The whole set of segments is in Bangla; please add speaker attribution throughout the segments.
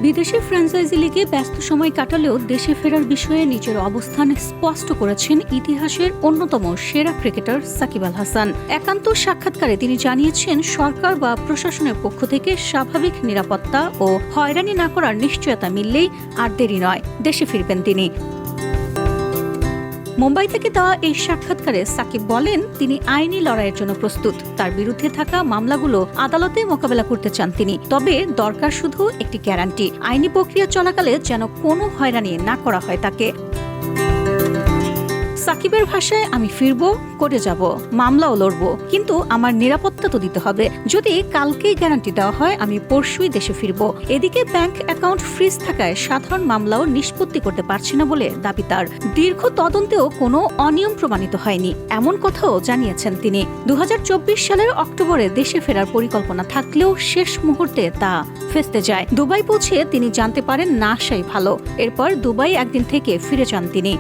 Speaker 1: বিদেশে ফ্র্যাঞ্চাইজি লিগে ব্যস্ত সময় কাটালেও দেশে ফেরার বিষয়ে নিজের অবস্থান স্পষ্ট করেছেন ইতিহাসের অন্যতম সেরা ক্রিকেটার সাকিব আল হাসান। একান্ত সাক্ষাৎকারে তিনি জানিয়েছেন, সরকার বা প্রশাসনের পক্ষ থেকে স্বাভাবিক নিরাপত্তা ও হয়রানি না করার নিশ্চয়তা মিললেই আর দেরি নয়, দেশে ফিরবেন তিনি। মুম্বাই থেকে দেওয়া এই সাক্ষাৎকারে সাকিব বলেন, তিনি আইনি লড়াইয়ের জন্য প্রস্তুত। তার বিরুদ্ধে থাকা মামলাগুলো আদালতে মোকাবেলা করতে চান তিনি। তবে দরকার শুধু একটি গ্যারান্টি, আইনি প্রক্রিয়া চলাকালে যেন কোনো হয়রানি না করা হয় তাকে। সাকিবের ভাষায়, আমি ফিরবো, কোর্টে যাব, মামলাও লড়বো, কিন্তু আমার নিরাপত্তা তো দিতে হবে। যদি কালকেই গ্যারান্টি দেওয়া হয়, আমি পরশুই দেশে ফিরবো। এদিকে ব্যাংক অ্যাকাউন্ট ফ্রিজ থাকায় সাধারণ মামলাও নিষ্পত্তি করতে পারছে না বলে দাবি তার। দীর্ঘ তদন্তেও কোনো অনিয়ম প্রমাণিত হয়নি, এমন কথাও জানিয়েছেন তিনি। 2024 সালের অক্টোবরে দেশে ফেরার পরিকল্পনা থাকলেও শেষ মুহূর্তে তা ফেস্তে যায়। দুবাই পৌঁছে তিনি জানতে পারেন না আসাই ভালো। এরপর দুবাই একদিন থেকে ফিরে যান তিনি।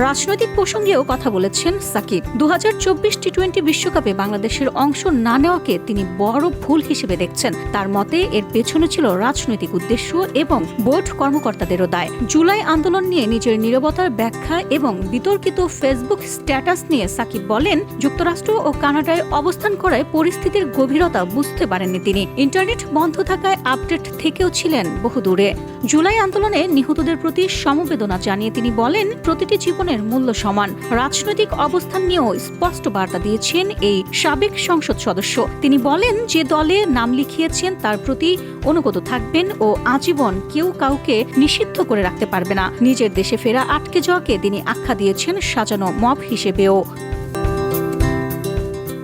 Speaker 1: রাজনৈতিক প্রসঙ্গেও কথা বলেছেন সাকিব। 2024 টি-20 বিশ্বকাপে বাংলাদেশের অংশ না নেওয়াকে তিনি বড় ভুল হিসেবে দেখছেন। তার মতে এর পেছনে ছিল রাজনৈতিক উদ্দেশ্য এবং বোর্ড কর্মকর্তাদেরও দায়। জুলাই আন্দোলন নিয়ে নিজের নীরবতার ব্যাখ্যা এবং বিতর্কিত ফেসবুক স্ট্যাটাস নিয়ে সাকিব বলেন, যুক্তরাষ্ট্র ও কানাডায় অবস্থান করায় পরিস্থিতির গভীরতা বুঝতে পারেননি তিনি। ইন্টারনেট বন্ধ থাকায় আপডেট থেকেও ছিলেন বহু দূরে। জুলাই আন্দোলনে নিহতদের প্রতি সমবেদনা জানিয়ে তিনি বলেন, প্রতিটি জীবনের মূল্য সমান। রাজনৈতিক অবস্থান নিয়েও স্পষ্ট বার্তা দিয়েছেন এই সাবেক সংসদ সদস্য। তিনি বলেন, যে দলে নাম লিখিয়েছেন তার প্রতি অনুগত থাকবেন ও আজীবন কেউ কাউকে নিষিদ্ধ করে রাখতে পারবে না। নিজের দেশে ফেরা আটকে যাওয়াকে তিনি আখ্যা দিয়েছেন সাজানো মব হিসেবেও।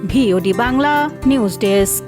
Speaker 1: VOD Bangla news desk.